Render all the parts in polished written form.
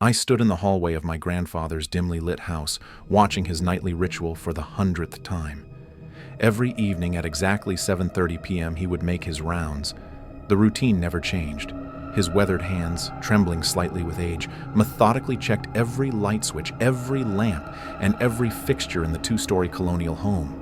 I stood in the hallway of my grandfather's dimly lit house, watching his nightly ritual for the 100th time. Every evening at exactly 7:30 p.m. he would make his rounds. The routine never changed. His weathered hands, trembling slightly with age, methodically checked every light switch, every lamp, and every fixture in the two-story colonial home.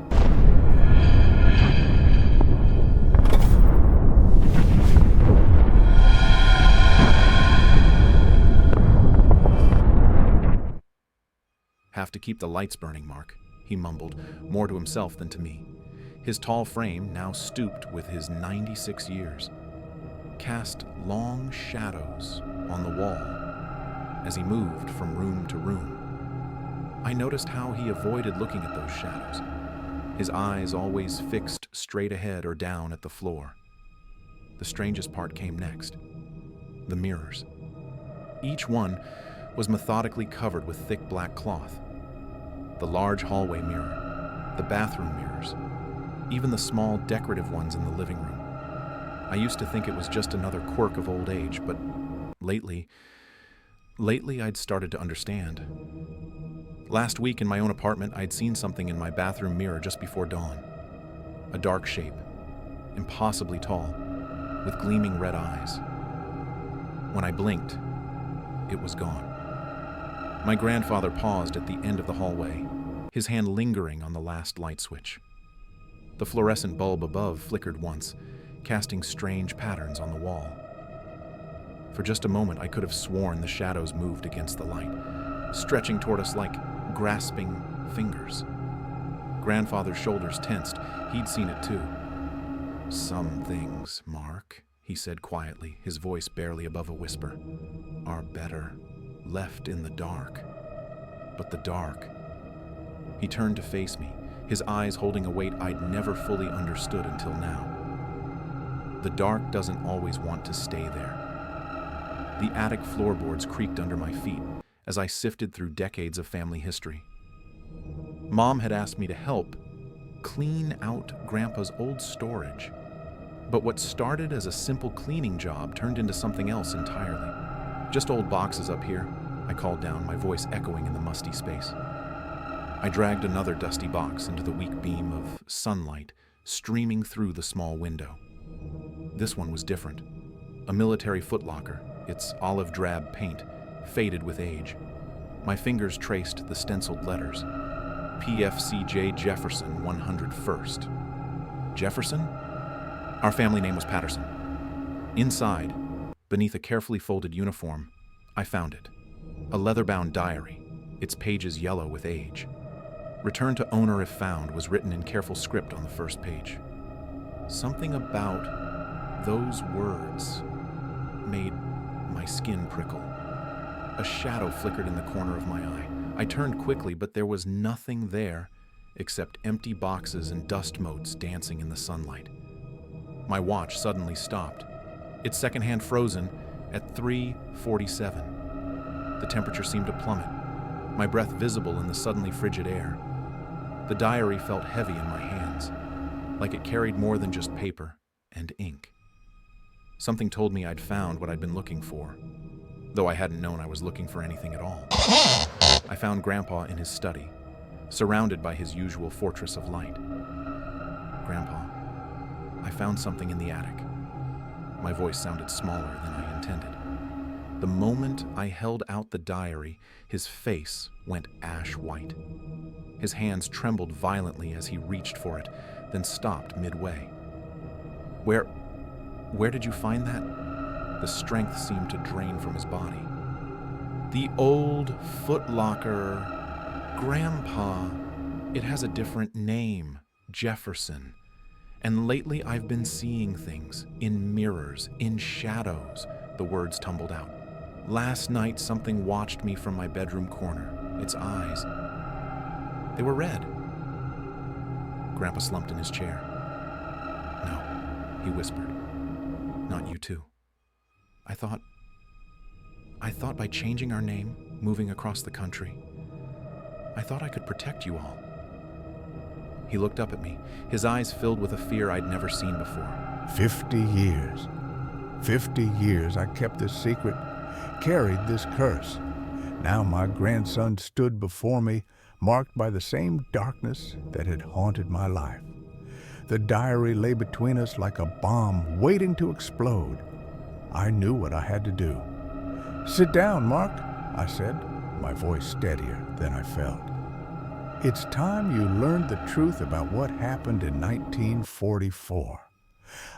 "Have to keep the lights burning, Mark," he mumbled, more to himself than to me. His tall frame, now stooped with his 96 years, cast long shadows on the wall as he moved from room to room. I noticed how he avoided looking at those shadows, his eyes always fixed straight ahead or down at the floor. The strangest part came next: the mirrors. Each one was methodically covered with thick black cloth. The large hallway mirror, the bathroom mirrors, even the small decorative ones in the living room. I used to think it was just another quirk of old age, but lately I'd started to understand. Last week in my own apartment, I'd seen something in my bathroom mirror just before dawn. A dark shape, impossibly tall, with gleaming red eyes. When I blinked, it was gone. My grandfather paused at the end of the hallway, his hand lingering on the last light switch. The fluorescent bulb above flickered once, casting strange patterns on the wall. For just a moment, I could have sworn the shadows moved against the light, stretching toward us like grasping fingers. Grandfather's shoulders tensed. He'd seen it too. "Some things, Mark," he said quietly, his voice barely above a whisper, "are better left in the dark." But the dark... He turned to face me, his eyes holding a weight I'd never fully understood until now. The dark doesn't always want to stay there. The attic floorboards creaked under my feet as I sifted through decades of family history. Mom had asked me to help clean out Grandpa's old storage. But what started as a simple cleaning job turned into something else entirely. "Just old boxes up here," I called down, my voice echoing in the musty space. I dragged another dusty box into the weak beam of sunlight streaming through the small window. This one was different. A military footlocker, its olive drab paint faded with age. My fingers traced the stenciled letters. PFCJ Jefferson 101st. Jefferson? Our family name was Patterson. Inside, beneath a carefully folded uniform, I found it. A leather-bound diary, its pages yellow with age. "Return to owner if found" was written in careful script on the first page. Something about those words made my skin prickle. A shadow flickered in the corner of my eye. I turned quickly, but there was nothing there except empty boxes and dust motes dancing in the sunlight. My watch suddenly stopped, its second hand frozen at 3:47. The temperature seemed to plummet, my breath visible in the suddenly frigid air. The diary felt heavy in my hands, like it carried more than just paper and ink. Something told me I'd found what I'd been looking for, though I hadn't known I was looking for anything at all. I found Grandpa in his study, surrounded by his usual fortress of light. "Grandpa, I found something in the attic." My voice sounded smaller than I intended. The moment I held out the diary, his face went ash white. His hands trembled violently as he reached for it, then stopped midway. Where did you find that?" The strength seemed to drain from his body. "The old footlocker. Grandpa. It has a different name, Jefferson. And lately I've been seeing things, in mirrors, in shadows," the words tumbled out. "Last night something watched me from my bedroom corner. Its eyes, they were red." Grandpa slumped in his chair. "No," he whispered. "Not you too. I thought by changing our name, moving across the country, I thought I could protect you all." He looked up at me, his eyes filled with a fear I'd never seen before. 50 years. 50 years I kept this secret, carried this curse, Now my grandson stood before me, marked by the same darkness that had haunted my life. The diary lay between us like a bomb waiting to explode. I knew what I had to do. "Sit down, Mark," I said, my voice steadier than I felt. "It's time you learned the truth about what happened in 1944.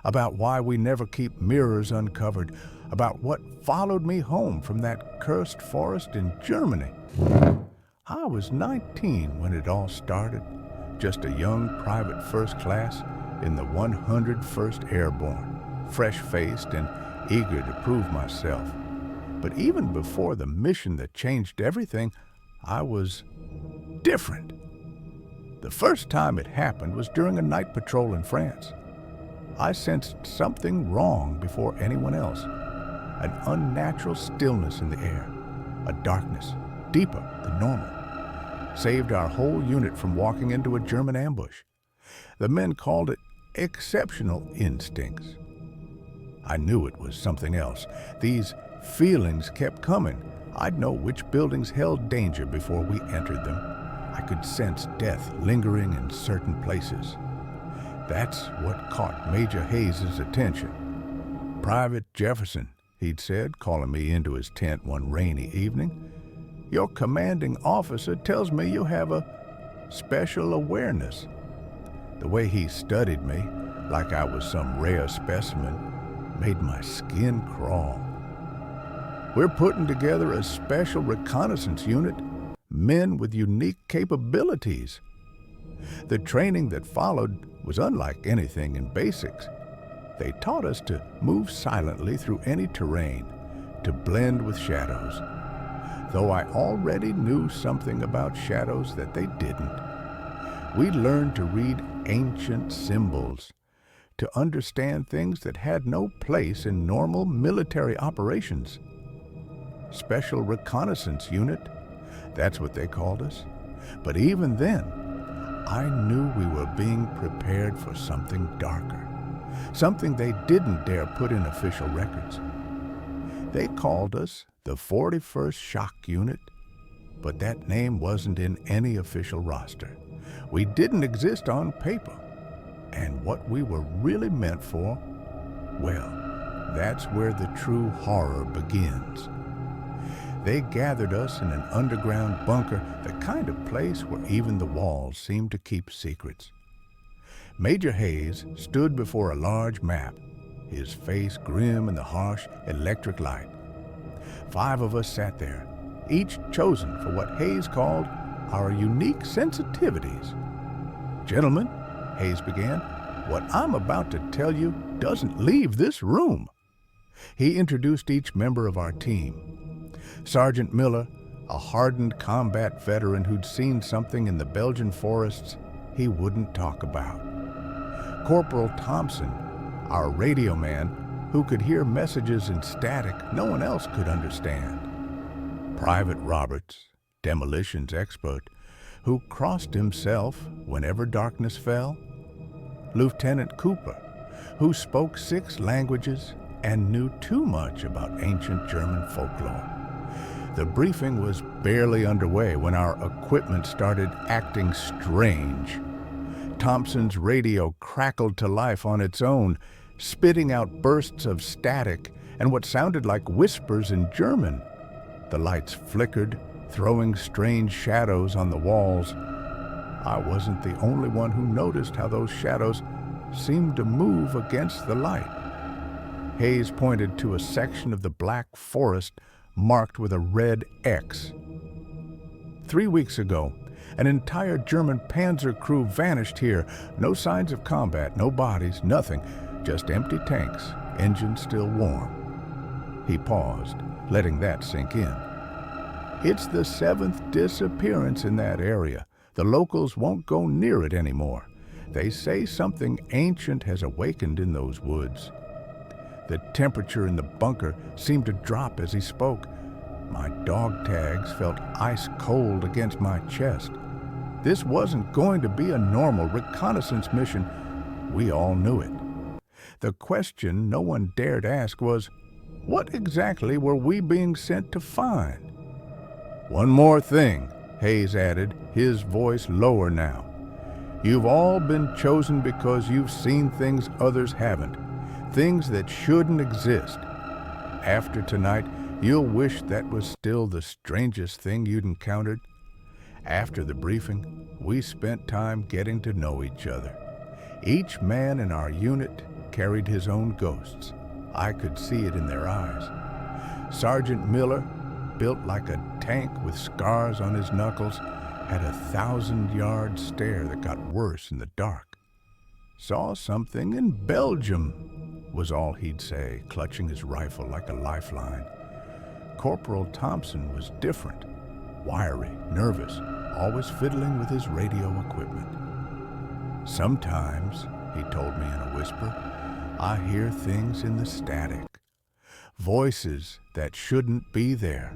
About why we never keep mirrors uncovered, about what followed me home from that cursed forest in Germany. I was 19 when it all started, just a young private first class in the 101st Airborne, fresh-faced and eager to prove myself. But even before the mission that changed everything, I was different. The first time it happened was during a night patrol in France. I sensed something wrong before anyone else, an unnatural stillness in the air, a darkness deeper than normal. Saved our whole unit from walking into a German ambush. The men called it exceptional instincts. I knew it was something else. These feelings kept coming. I'd know which buildings held danger before we entered them. I could sense death lingering in certain places. That's what caught Major Hayes' attention. "Private Jefferson," he'd said, calling me into his tent one rainy evening, "your commanding officer tells me you have a special awareness." The way he studied me, like I was some rare specimen, made my skin crawl. "We're putting together a special reconnaissance unit, men with unique capabilities." The training that followed was unlike anything in basics. They taught us to move silently through any terrain, to blend with shadows. Though I already knew something about shadows that they didn't. We learned to read ancient symbols, to understand things that had no place in normal military operations. Special Reconnaissance Unit, that's what they called us. But even then, I knew we were being prepared for something darker, something they didn't dare put in official records. They called us the 41st Shock Unit, but that name wasn't in any official roster. We didn't exist on paper. And what we were really meant for, well, that's where the true horror begins. They gathered us in an underground bunker, the kind of place where even the walls seemed to keep secrets. Major Hayes stood before a large map, his face grim in the harsh electric light. 5 of us sat there, each chosen for what Hayes called our unique sensitivities. "Gentlemen," Hayes began, "what I'm about to tell you doesn't leave this room." He introduced each member of our team. Sergeant Miller, a hardened combat veteran who'd seen something in the Belgian forests he wouldn't talk about. Corporal Thompson, our radio man, who could hear messages in static no one else could understand. Private Roberts, demolitions expert, who crossed himself whenever darkness fell. Lieutenant Cooper, who spoke 6 languages and knew too much about ancient German folklore. The briefing was barely underway when our equipment started acting strange. Thompson's radio crackled to life on its own, spitting out bursts of static and what sounded like whispers in German. The lights flickered, throwing strange shadows on the walls. I wasn't the only one who noticed how those shadows seemed to move against the light. Hayes pointed to a section of the black forest marked with a red X. 3 weeks ago, an entire German Panzer crew vanished here. No signs of combat, no bodies, nothing. Just empty tanks, engines still warm. He paused, letting that sink in. It's the 7th disappearance in that area. The locals won't go near it anymore. They say something ancient has awakened in those woods. The temperature in the bunker seemed to drop as he spoke. My dog tags felt ice cold against my chest. This wasn't going to be a normal reconnaissance mission. We all knew it. The question no one dared ask was, what exactly were we being sent to find? One more thing, Hayes added, his voice lower now. You've all been chosen because you've seen things others haven't, things that shouldn't exist. After tonight, you'll wish that was still the strangest thing you'd encountered. After the briefing, we spent time getting to know each other. Each man in our unit carried his own ghosts. I could see it in their eyes. Sergeant Miller, built like a tank with scars on his knuckles, had a 1,000-yard stare that got worse in the dark. Saw something in Belgium, was all he'd say, clutching his rifle like a lifeline. Corporal Thompson was different, wiry, nervous, always fiddling with his radio equipment. Sometimes, he told me in a whisper, I hear things in the static. Voices that shouldn't be there.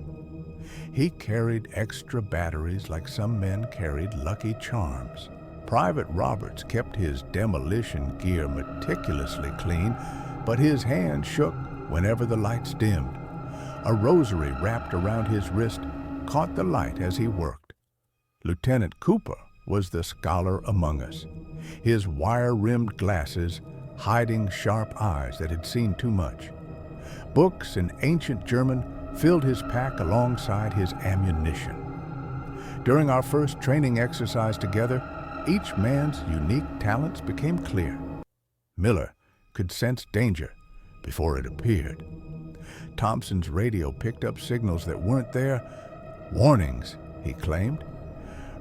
He carried extra batteries like some men carried Lucky Charms. Private Roberts kept his demolition gear meticulously clean, but his hand shook whenever the lights dimmed. A rosary wrapped around his wrist caught the light as he worked. Lieutenant Cooper was the scholar among us, his wire-rimmed glasses hiding sharp eyes that had seen too much. Books in ancient German filled his pack alongside his ammunition. During our first training exercise together, each man's unique talents became clear. Miller could sense danger before it appeared. Thompson's radio picked up signals that weren't there. Warnings, he claimed.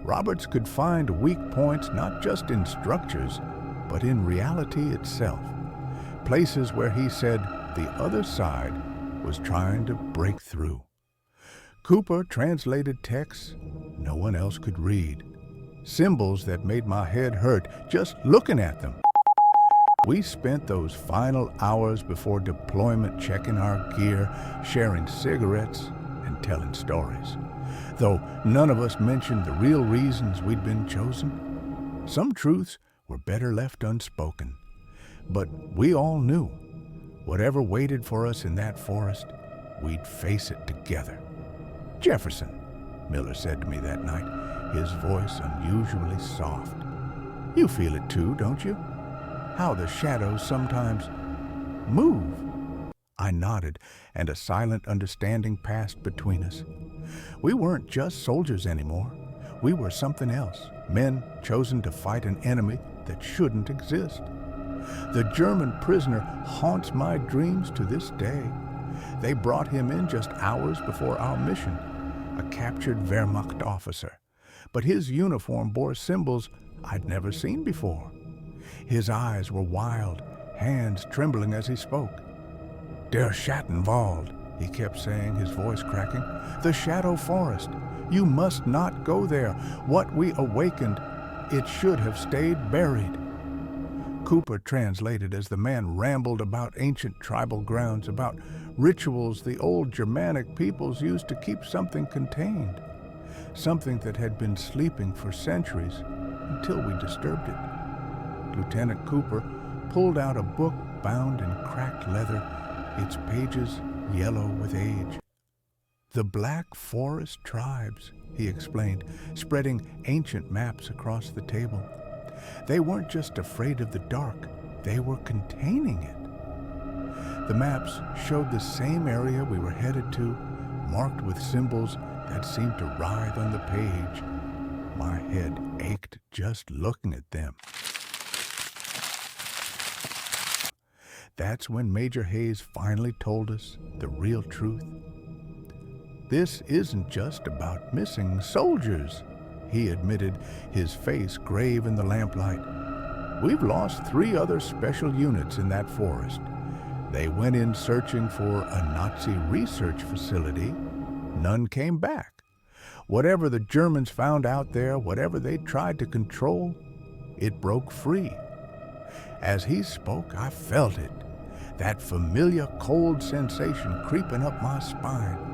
Roberts could find weak points not just in structures, but in reality itself. Places where he said the other side was trying to break through. Cooper translated texts no one else could read. Symbols that made my head hurt just looking at them. We spent those final hours before deployment checking our gear, sharing cigarettes, and telling stories. Though none of us mentioned the real reasons we'd been chosen, some truths were better left unspoken. But we all knew, whatever waited for us in that forest, we'd face it together. Jefferson, Miller said to me that night, his voice unusually soft. You feel it too, don't you? How the shadows sometimes move. I nodded, and a silent understanding passed between us. We weren't just soldiers anymore. We were something else, men chosen to fight an enemy that shouldn't exist. The German prisoner haunts my dreams to this day. They brought him in just hours before our mission, a captured Wehrmacht officer. But his uniform bore symbols I'd never seen before. His eyes were wild, hands trembling as he spoke. Der Schattenwald, he kept saying, his voice cracking. The Shadow Forest. You must not go there. What we awakened, it should have stayed buried. Cooper translated as the man rambled about ancient tribal grounds, about rituals the old Germanic peoples used to keep something contained, something that had been sleeping for centuries until we disturbed it. Lieutenant Cooper pulled out a book bound in cracked leather, its pages yellow with age. The Black Forest Tribes, he explained, spreading ancient maps across the table. They weren't just afraid of the dark, they were containing it. The maps showed the same area we were headed to, marked with symbols that seemed to writhe on the page. My head ached just looking at them. That's when Major Hayes finally told us the real truth. This isn't just about missing soldiers, he admitted, his face grave in the lamplight. We've lost 3 other special units in that forest. They went in searching for a Nazi research facility. None came back. Whatever the Germans found out there, whatever they tried to control, it broke free. As he spoke, I felt it. That familiar cold sensation creeping up my spine.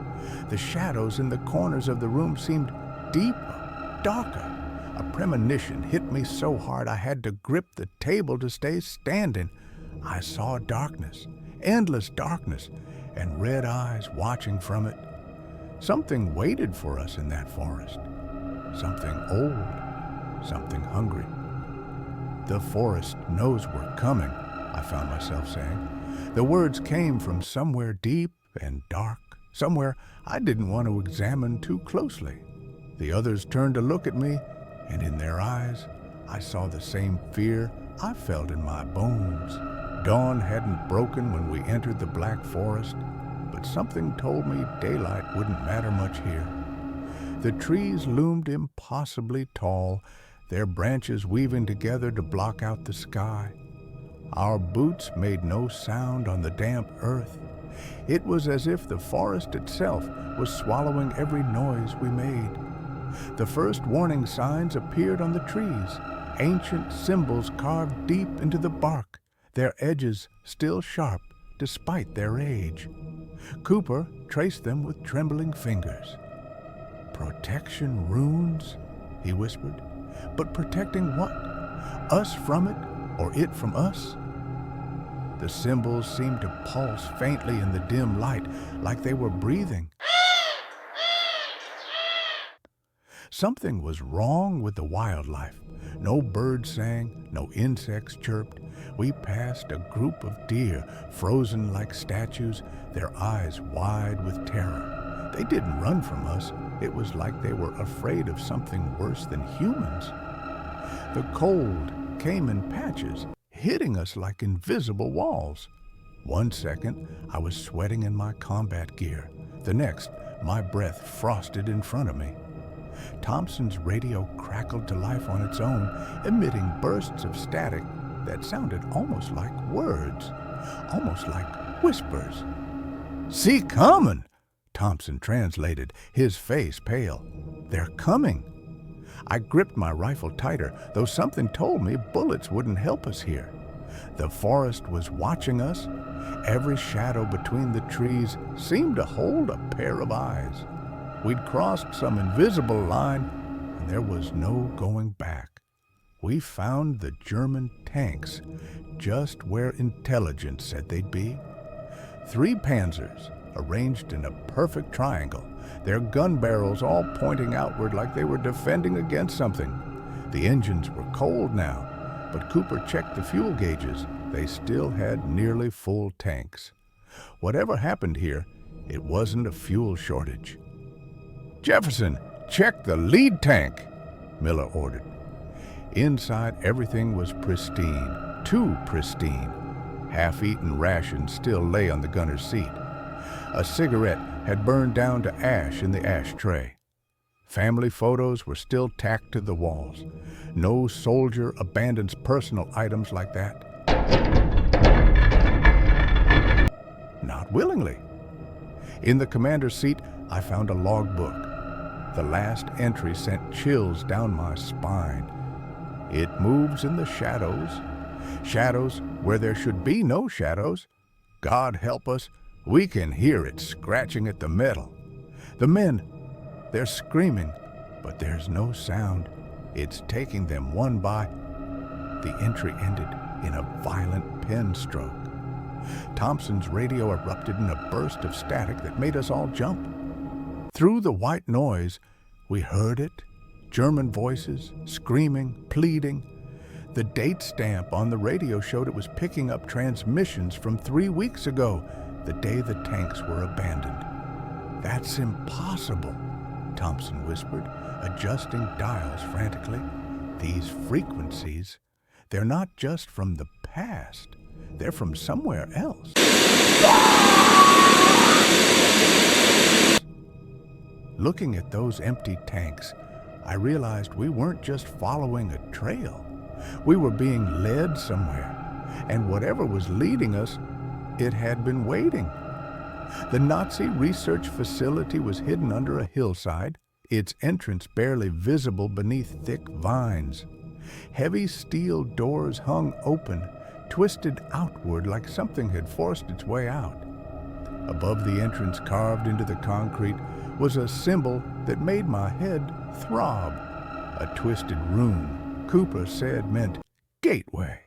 The shadows in the corners of the room seemed deeper, darker. A premonition hit me so hard I had to grip the table to stay standing. I saw darkness, endless darkness, and red eyes watching from it. Something waited for us in that forest. Something old, something hungry. The forest knows we're coming, I found myself saying. The words came from somewhere deep and dark, somewhere I didn't want to examine too closely. The others turned to look at me, and in their eyes, I saw the same fear I felt in my bones. Dawn hadn't broken when we entered the black forest, but something told me daylight wouldn't matter much here. The trees loomed impossibly tall, their branches weaving together to block out the sky. Our boots made no sound on the damp earth. It was as if the forest itself was swallowing every noise we made. The first warning signs appeared on the trees, ancient symbols carved deep into the bark, their edges still sharp despite their age. Cooper traced them with trembling fingers. "Protection runes?" he whispered. "But protecting what? Us from it, or it from us?" The symbols seemed to pulse faintly in the dim light, like they were breathing. Something was wrong with the wildlife. No birds sang, no insects chirped. We passed a group of deer, frozen like statues, their eyes wide with terror. They didn't run from us. It was like they were afraid of something worse than humans. The cold came in patches, hitting us like invisible walls. One second, I was sweating in my combat gear. The next, my breath frosted in front of me. Thompson's radio crackled to life on its own, emitting bursts of static that sounded almost like words, almost like whispers. "See comin'," Thompson translated, his face pale. "They're coming." I gripped my rifle tighter, though something told me bullets wouldn't help us here. The forest was watching us. Every shadow between the trees seemed to hold a pair of eyes. We'd crossed some invisible line, and there was no going back. We found the German tanks, just where intelligence said they'd be. 3 Panzers, arranged in a perfect triangle, their gun barrels all pointing outward like they were defending against something. The engines were cold now, but Cooper checked the fuel gauges. They still had nearly full tanks. Whatever happened here, it wasn't a fuel shortage. "Jefferson, check the lead tank," Miller ordered. Inside, everything was pristine, too pristine. Half-eaten rations still lay on the gunner's seat. A cigarette had burned down to ash in the ashtray. Family photos were still tacked to the walls. No soldier abandons personal items like that. Not willingly. In the commander's seat, I found a logbook. The last entry sent chills down my spine. It moves in the shadows. Shadows where there should be no shadows. God help us, we can hear it scratching at the metal. The men, they're screaming, but there's no sound. It's taking them one by. The entry ended in a violent pen stroke. Thompson's radio erupted in a burst of static that made us all jump. Through the white noise, we heard it, German voices, screaming, pleading. The date stamp on the radio showed it was picking up transmissions from 3 weeks ago, the day the tanks were abandoned. "That's impossible," Thompson whispered, adjusting dials frantically. "These frequencies, they're not just from the past, they're from somewhere else." Looking at those empty tanks, I realized we weren't just following a trail. We were being led somewhere, and whatever was leading us, it had been waiting. The Nazi research facility was hidden under a hillside, its entrance barely visible beneath thick vines. Heavy steel doors hung open, twisted outward like something had forced its way out. Above the entrance, carved into the concrete, was a symbol that made my head throb. A twisted rune, Cooper said meant gateway.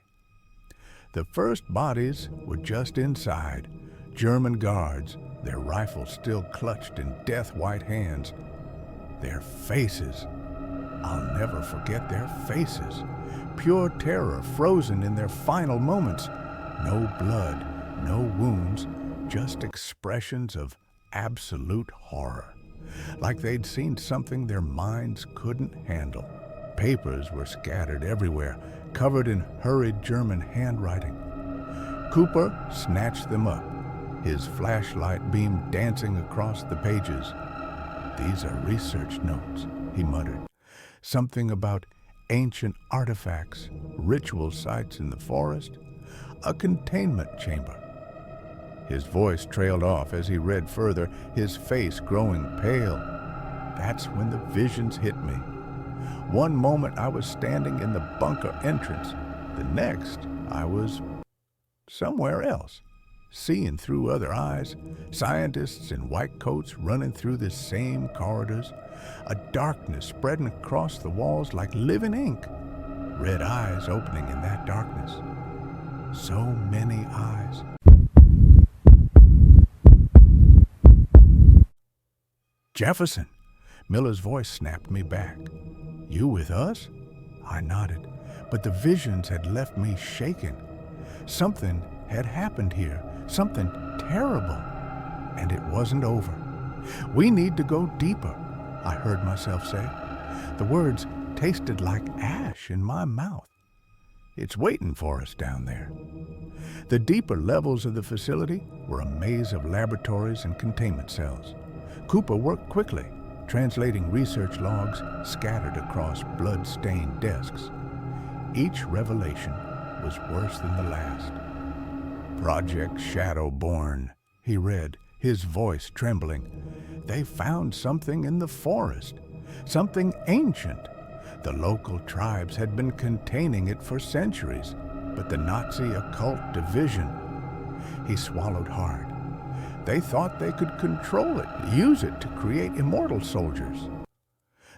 The first bodies were just inside, German guards, their rifles still clutched in death-white hands. Their faces, I'll never forget their faces. Pure terror frozen in their final moments. No blood, no wounds, just expressions of absolute horror. Like they'd seen something their minds couldn't handle. Papers were scattered everywhere, covered in hurried German handwriting. Cooper snatched them up, his flashlight beam dancing across the pages. "These are research notes," he muttered. "Something about ancient artifacts, ritual sites in the forest, a containment chamber." His voice trailed off as he read further, his face growing pale. That's when the visions hit me. One moment I was standing in the bunker entrance. The next, I was somewhere else, seeing through other eyes, scientists in white coats running through the same corridors, a darkness spreading across the walls like living ink, red eyes opening in that darkness. So many eyes. "Jefferson!" Miller's voice snapped me back. "You with us?" I nodded, but the visions had left me shaken. Something had happened here, something terrible, and it wasn't over. "We need to go deeper," I heard myself say. The words tasted like ash in my mouth. It's waiting for us down there. The deeper levels of the facility were a maze of laboratories and containment cells. Cooper worked quickly, translating research logs scattered across blood-stained desks. Each revelation was worse than the last. "Project Shadowborn," he read, his voice trembling. "They found something in the forest, something ancient. The local tribes had been containing it for centuries, but the Nazi occult division..." He swallowed hard. "They thought they could control it, use it to create immortal soldiers."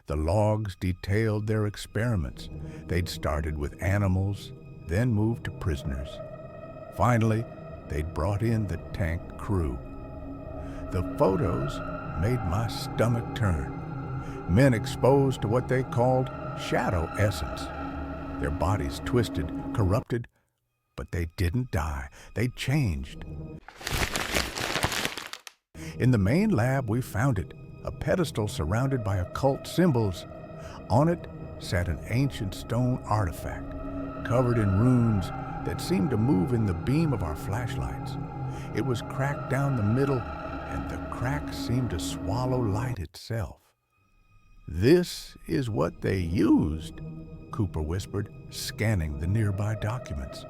The logs detailed their experiments. They'd started with animals, then moved to prisoners. Finally, they'd brought in the tank crew. The photos made my stomach turn. Men exposed to what they called shadow essence. Their bodies twisted, corrupted, but they didn't die. They changed. In the main lab, we found it, a pedestal surrounded by occult symbols. On it sat an ancient stone artifact, covered in runes that seemed to move in the beam of our flashlights. It was cracked down the middle, and the crack seemed to swallow light itself. "This is what they used," Cooper whispered, scanning the nearby documents.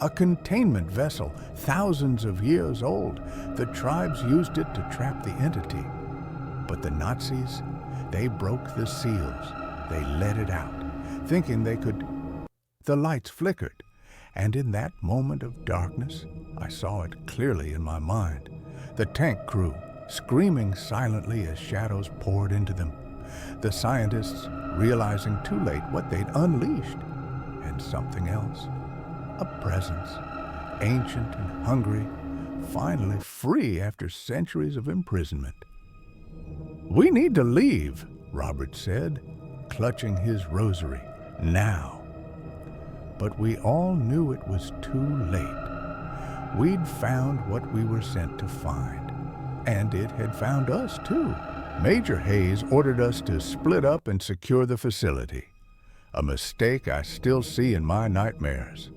"A containment vessel, thousands of years old. The tribes used it to trap the entity. But the Nazis, they broke the seals. They let it out, thinking they could..." The lights flickered, and in that moment of darkness, I saw it clearly in my mind. The tank crew, screaming silently as shadows poured into them. The scientists realizing too late what they'd unleashed. And something else. A presence, ancient and hungry, finally free after centuries of imprisonment. "We need to leave," Robert said, clutching his rosary. "Now." But we all knew it was too late. We'd found what we were sent to find, and it had found us too. Major Hayes ordered us to split up and secure the facility, a mistake I still see in my nightmares.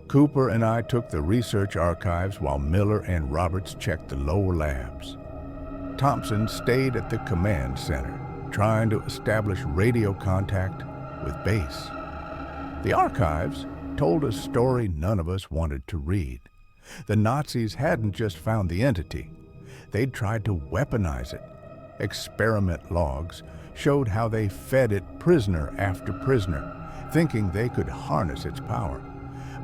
Cooper and I took the research archives while Miller and Roberts checked the lower labs. Thompson stayed at the command center, trying to establish radio contact with base. The archives told a story none of us wanted to read. The Nazis hadn't just found the entity. They'd tried to weaponize it. Experiment logs showed how they fed it prisoner after prisoner, thinking they could harness its power.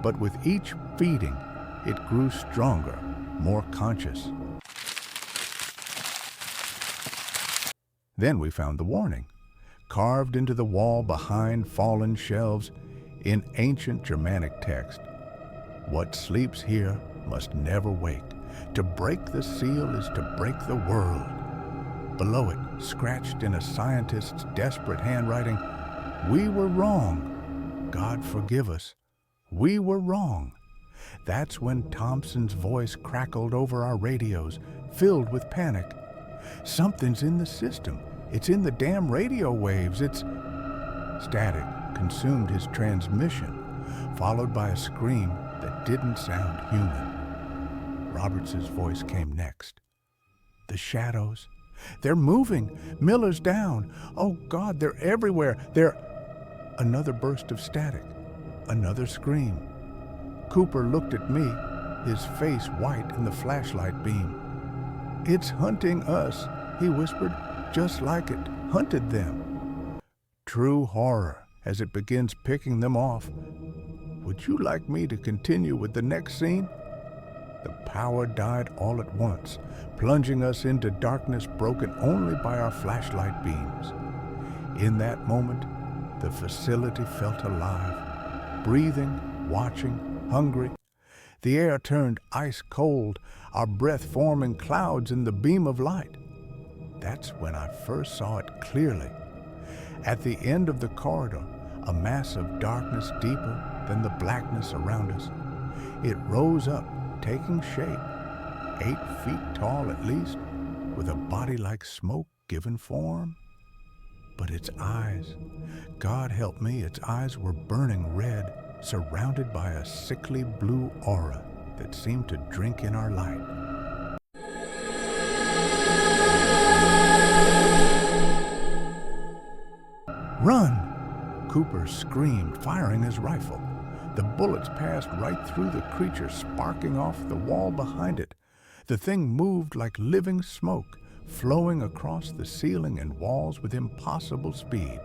But with each feeding, it grew stronger, more conscious. Then we found the warning, carved into the wall behind fallen shelves in ancient Germanic text. "What sleeps here must never wake. To break the seal is to break the world. Below it, scratched in a scientist's desperate handwriting, "We were wrong. God forgive us. We were wrong." That's when Thompson's voice crackled over our radios, filled with panic. "Something's in the system. It's in the damn radio waves. It's..." Static consumed his transmission, followed by a scream that didn't sound human. Roberts's voice came next. "The shadows. They're moving. Miller's down. Oh God, they're everywhere. They're..." Another burst of static. Another scream. Cooper looked at me, his face white in the flashlight beam. "It's hunting us," he whispered, "just like it hunted them." True horror as it begins picking them off. Would you like me to continue with the next scene? The power died all at once, plunging us into darkness broken only by our flashlight beams. In that moment, the facility felt alive, breathing, watching, hungry. The air turned ice cold, our breath forming clouds in the beam of light. That's when I first saw it clearly. At the end of the corridor, a mass of darkness deeper than the blackness around us. It rose up, taking shape, 8 feet tall at least, with a body like smoke given form. But its eyes, God help me, its eyes were burning red, surrounded by a sickly blue aura that seemed to drink in our light. "Run!" Cooper screamed, firing his rifle. The bullets passed right through the creature, sparking off the wall behind it. The thing moved like living smoke, flowing across the ceiling and walls with impossible speed.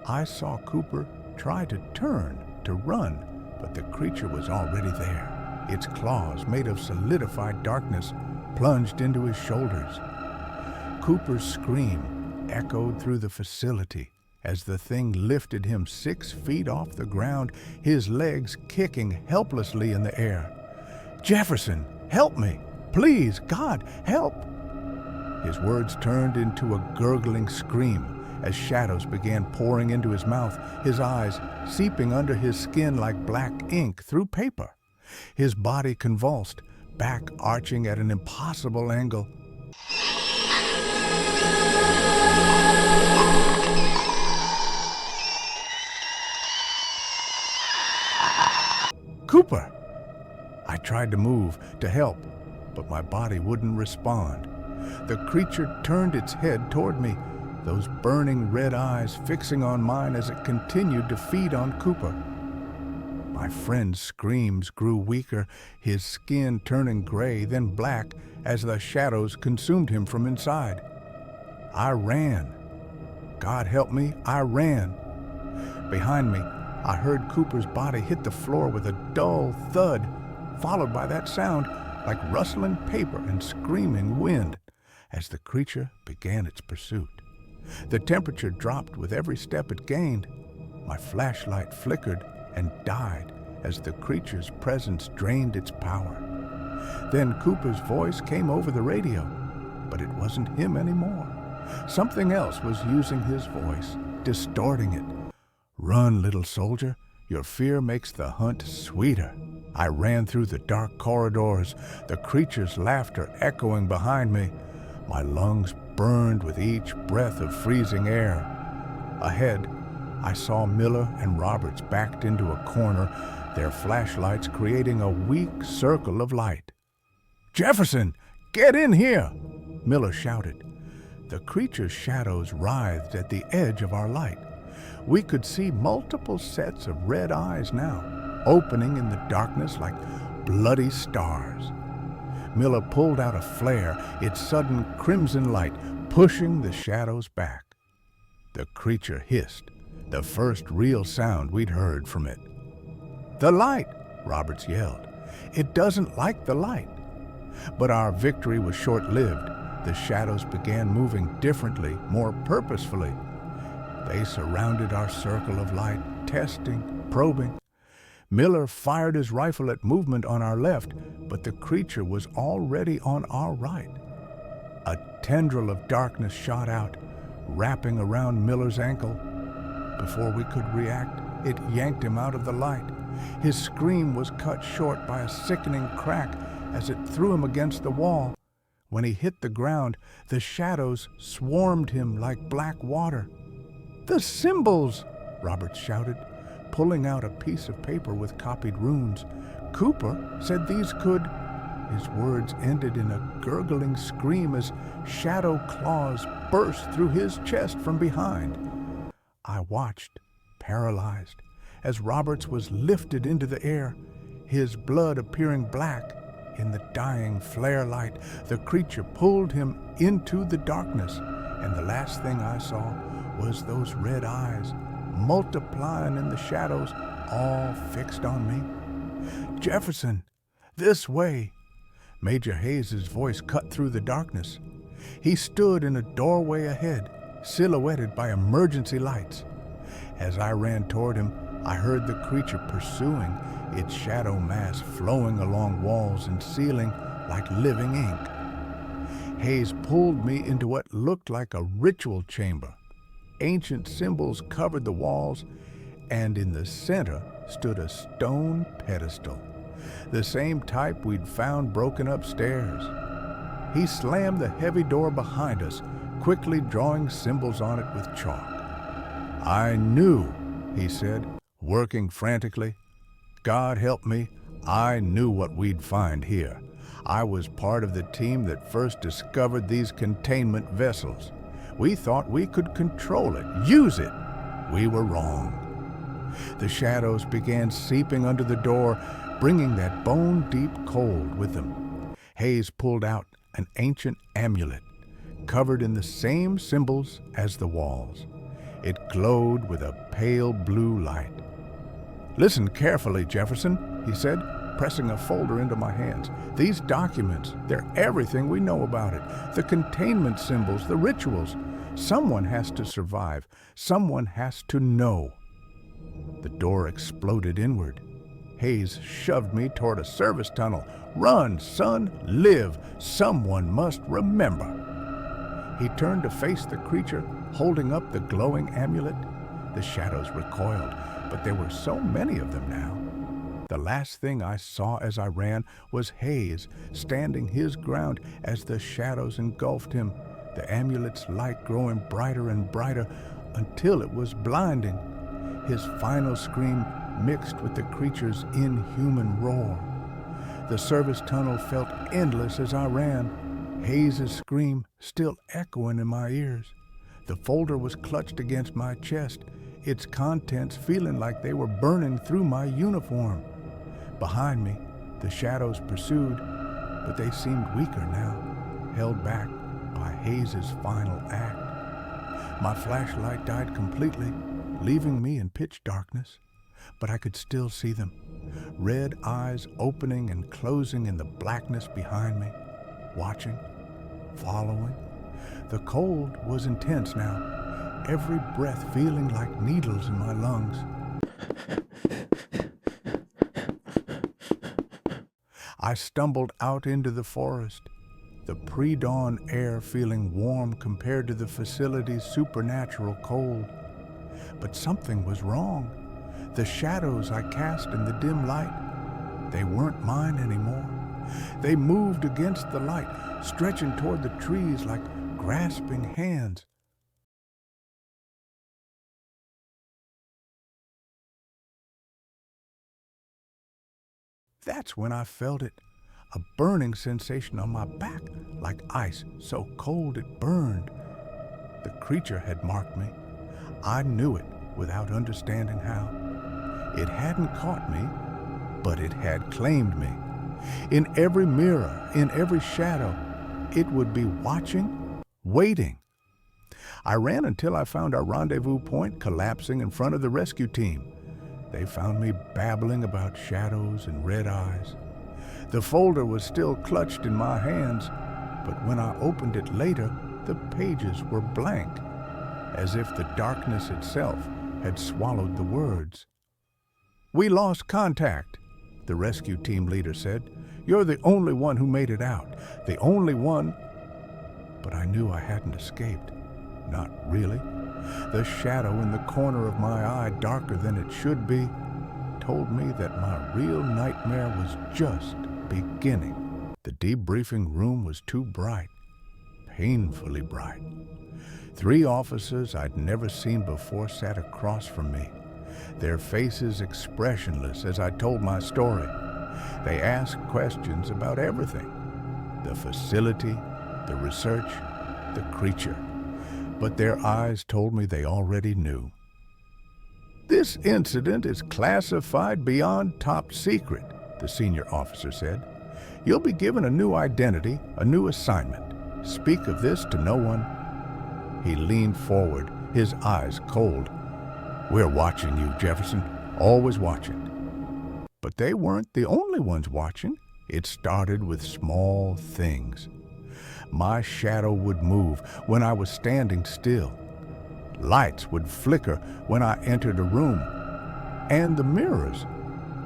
I saw Cooper try to turn, to run, but the creature was already there. Its claws, made of solidified darkness, plunged into his shoulders. Cooper's scream echoed through the facility as the thing lifted him 6 feet off the ground, his legs kicking helplessly in the air. "Jefferson, help me! Please, God, help!" His words turned into a gurgling scream as shadows began pouring into his mouth, his eyes seeping under his skin like black ink through paper. His body convulsed, back arching at an impossible angle. "Cooper!" I tried to move, to help, but my body wouldn't respond. The creature turned its head toward me, those burning red eyes fixing on mine as it continued to feed on Cooper. My friend's screams grew weaker, his skin turning gray, then black, as the shadows consumed him from inside. I ran. God help me, I ran. Behind me, I heard Cooper's body hit the floor with a dull thud, followed by that sound like rustling paper and screaming wind, as the creature began its pursuit. The temperature dropped with every step it gained. My flashlight flickered and died as the creature's presence drained its power. Then Cooper's voice came over the radio, but it wasn't him anymore. Something else was using his voice, distorting it. "Run, little soldier. Your fear makes the hunt sweeter." I ran through the dark corridors, the creature's laughter echoing behind me. My lungs burned with each breath of freezing air. Ahead, I saw Miller and Roberts backed into a corner, their flashlights creating a weak circle of light. "Jefferson, get in here!" Miller shouted. The creature's shadows writhed at the edge of our light. We could see multiple sets of red eyes now, opening in the darkness like bloody stars. Miller pulled out a flare, its sudden crimson light pushing the shadows back. The creature hissed, the first real sound we'd heard from it. "The light!" Roberts yelled. "It doesn't like the light." But our victory was short-lived. The shadows began moving differently, more purposefully. They surrounded our circle of light, testing, probing. Miller fired his rifle at movement on our left, but the creature was already on our right. A tendril of darkness shot out, wrapping around Miller's ankle. Before we could react, it yanked him out of the light. His scream was cut short by a sickening crack as it threw him against the wall. When he hit the ground, the shadows swarmed him like black water. "The symbols!" Roberts shouted, pulling out a piece of paper with copied runes. "Cooper said these could—" His words ended in a gurgling scream as shadow claws burst through his chest from behind. I watched, paralyzed, as Roberts was lifted into the air, his blood appearing black in the dying flare light. The creature pulled him into the darkness, and the last thing I saw was those red eyes, multiplying in the shadows, all fixed on me. "Jefferson, this way!" Major Hayes's voice cut through the darkness. He stood in a doorway ahead, silhouetted by emergency lights. As I ran toward him, I heard the creature pursuing, its shadow mass flowing along walls and ceiling like living ink. Hayes pulled me into what looked like a ritual chamber. Ancient symbols covered the walls, and in the center stood a stone pedestal, the same type we'd found broken upstairs. He slammed the heavy door behind us, quickly drawing symbols on it with chalk. "I knew," he said, working frantically. "God help me, I knew what we'd find here. I was part of the team that first discovered these containment vessels. We thought we could control it, use it. We were wrong." The shadows began seeping under the door, bringing that bone-deep cold with them. Hayes pulled out an ancient amulet, covered in the same symbols as the walls. It glowed with a pale blue light. "Listen carefully, Jefferson," he said, pressing a folder into my hands. "These documents, they're everything we know about it. The containment symbols, the rituals. Someone has to survive. Someone has to know." The door exploded inward. Hayes shoved me toward a service tunnel. "Run, son, live. Someone must remember." He turned to face the creature, holding up the glowing amulet. The shadows recoiled, but there were so many of them now. The last thing I saw as I ran was Hayes standing his ground as the shadows engulfed him, the amulet's light growing brighter and brighter until it was blinding. His final scream mixed with the creature's inhuman roar. The service tunnel felt endless as I ran, Hayes' scream still echoing in my ears. The folder was clutched against my chest, its contents feeling like they were burning through my uniform. Behind me, the shadows pursued, but they seemed weaker now, held back by Hayes' final act. My flashlight died completely, leaving me in pitch darkness, but I could still see them, red eyes opening and closing in the blackness behind me, watching, following. The cold was intense now, every breath feeling like needles in my lungs. I stumbled out into the forest, the pre-dawn air feeling warm compared to the facility's supernatural cold. But something was wrong. The shadows I cast in the dim light, they weren't mine anymore. They moved against the light, stretching toward the trees like grasping hands. That's when I felt it, a burning sensation on my back, like ice, so cold it burned. The creature had marked me. I knew it without understanding how. It hadn't caught me, but it had claimed me. In every mirror, in every shadow, it would be watching, waiting. I ran until I found our rendezvous point collapsing in front of the rescue team. They found me babbling about shadows and red eyes. The folder was still clutched in my hands, but when I opened it later, the pages were blank, as if the darkness itself had swallowed the words. We lost contact, the rescue team leader said. You're the only one who made it out. The only one. But I knew I hadn't escaped. Not really. The shadow in the corner of my eye, darker than it should be, told me that my real nightmare was just beginning. The debriefing room was too bright, painfully bright. 3 officers I'd never seen before sat across from me, their faces expressionless as I told my story. They asked questions about everything: the facility, the research, the creature. But their eyes told me they already knew. This incident is classified beyond top secret, the senior officer said. You'll be given a new identity, a new assignment. Speak of this to no one. He leaned forward, his eyes cold. We're watching you, Jefferson, always watching. But they weren't the only ones watching. It started with small things. My shadow would move when I was standing still. Lights would flicker when I entered a room. And the mirrors.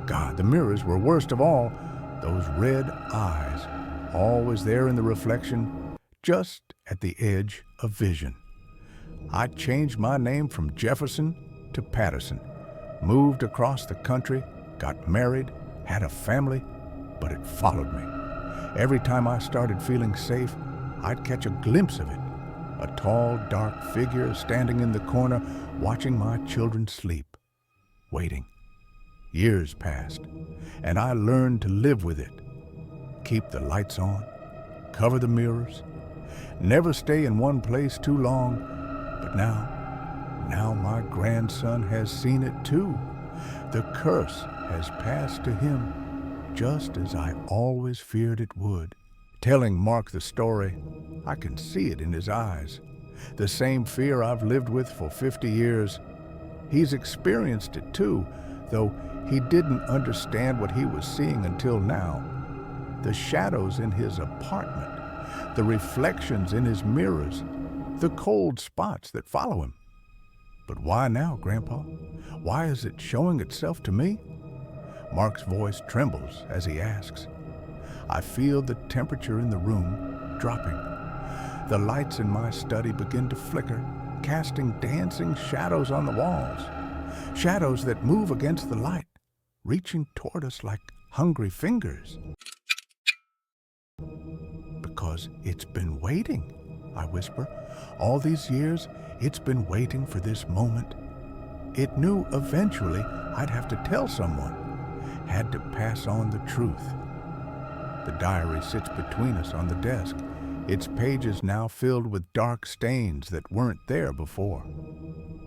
God, the mirrors were worst of all. Those red eyes, always there in the reflection, just at the edge of vision. I changed my name from Jefferson to Patterson, moved across the country, got married, had a family, but it followed me. Every time I started feeling safe, I'd catch a glimpse of it. A tall, dark figure standing in the corner, watching my children sleep, waiting. Years passed, and I learned to live with it. Keep the lights on, cover the mirrors, never stay in one place too long. But now my grandson has seen it too. The curse has passed to him, just as I always feared it would. Telling Mark the story, I can see it in his eyes. The same fear I've lived with for 50 years. He's experienced it too, though he didn't understand what he was seeing until now. The shadows in his apartment, the reflections in his mirrors, the cold spots that follow him. But why now, Grandpa? Why is it showing itself to me? Mark's voice trembles as he asks. I feel the temperature in the room dropping. The lights in my study begin to flicker, casting dancing shadows on the walls. Shadows that move against the light, reaching toward us like hungry fingers. Because it's been waiting, I whisper. All these years, it's been waiting for this moment. It knew eventually I'd have to tell someone, had to pass on the truth. The diary sits between us on the desk, its pages now filled with dark stains that weren't there before.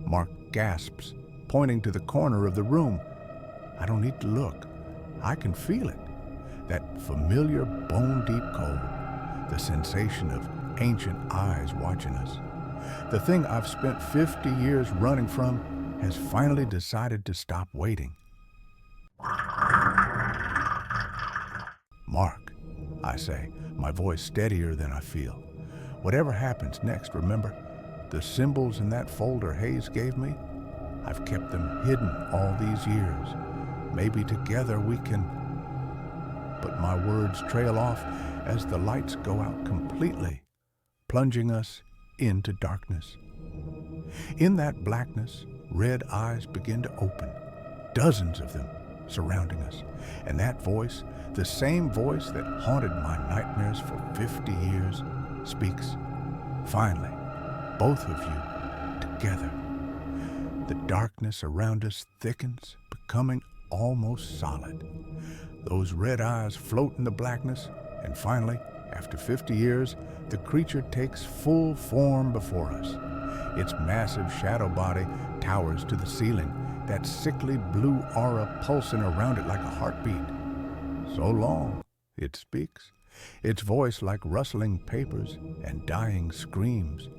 Mark gasps, pointing to the corner of the room. I don't need to look. I can feel it. That familiar bone-deep cold, the sensation of ancient eyes watching us. The thing I've spent 50 years running from has finally decided to stop waiting. Mark, I say, my voice steadier than I feel. Whatever happens next, remember, the symbols in that folder Hayes gave me, I've kept them hidden all these years. Maybe together we can... But my words trail off as the lights go out completely, plunging us into darkness. In that blackness, red eyes begin to open, dozens of them surrounding us. And that voice, the same voice that haunted my nightmares for 50 years, speaks. Finally, both of you together. The darkness around us thickens, becoming almost solid. Those red eyes float in the blackness, and finally, after 50 years, the creature takes full form before us. Its massive shadow body towers to the ceiling, that sickly blue aura pulsing around it like a heartbeat. So long, it speaks, its voice like rustling papers and dying screams.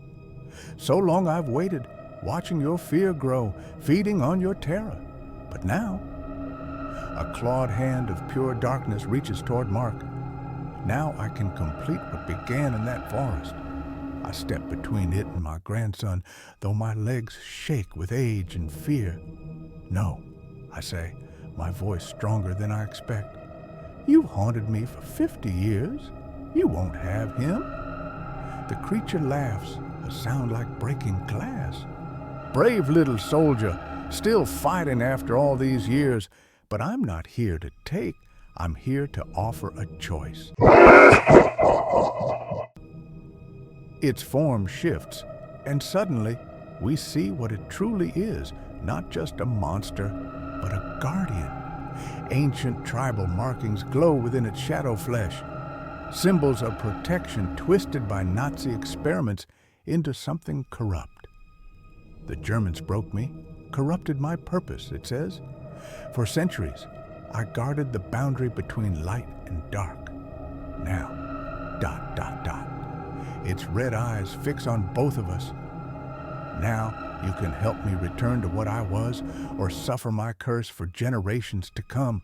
So long I've waited, watching your fear grow, feeding on your terror. But now, a clawed hand of pure darkness reaches toward Mark. Now I can complete what began in that forest. I step between it and my grandson, though my legs shake with age and fear. No, I say, my voice stronger than I expect. You've haunted me for 50 years. You won't have him. The creature laughs, a sound like breaking glass. Brave little soldier, still fighting after all these years, but I'm not here to take, I'm here to offer a choice. Its form shifts, and suddenly we see what it truly is, not just a monster, but a guardian. Ancient tribal markings glow within its shadow flesh, symbols of protection twisted by Nazi experiments into something corrupt. The Germans broke me, corrupted my purpose, it says. For centuries, I guarded the boundary between light and dark. Now, ... Its red eyes fix on both of us. Now you can help me return to what I was or suffer my curse for generations to come.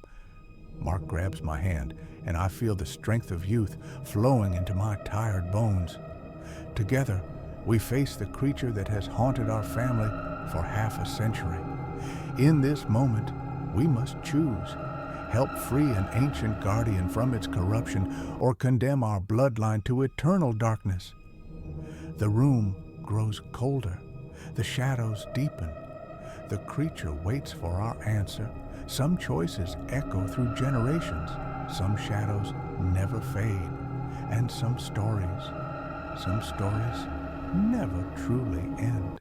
Mark grabs my hand, and I feel the strength of youth flowing into my tired bones. Together, we face the creature that has haunted our family for half a century. In this moment, we must choose: help free an ancient guardian from its corruption, or condemn our bloodline to eternal darkness. The room grows colder. The shadows deepen. The creature waits for our answer. Some choices echo through generations. Some shadows never fade. And some stories never truly end.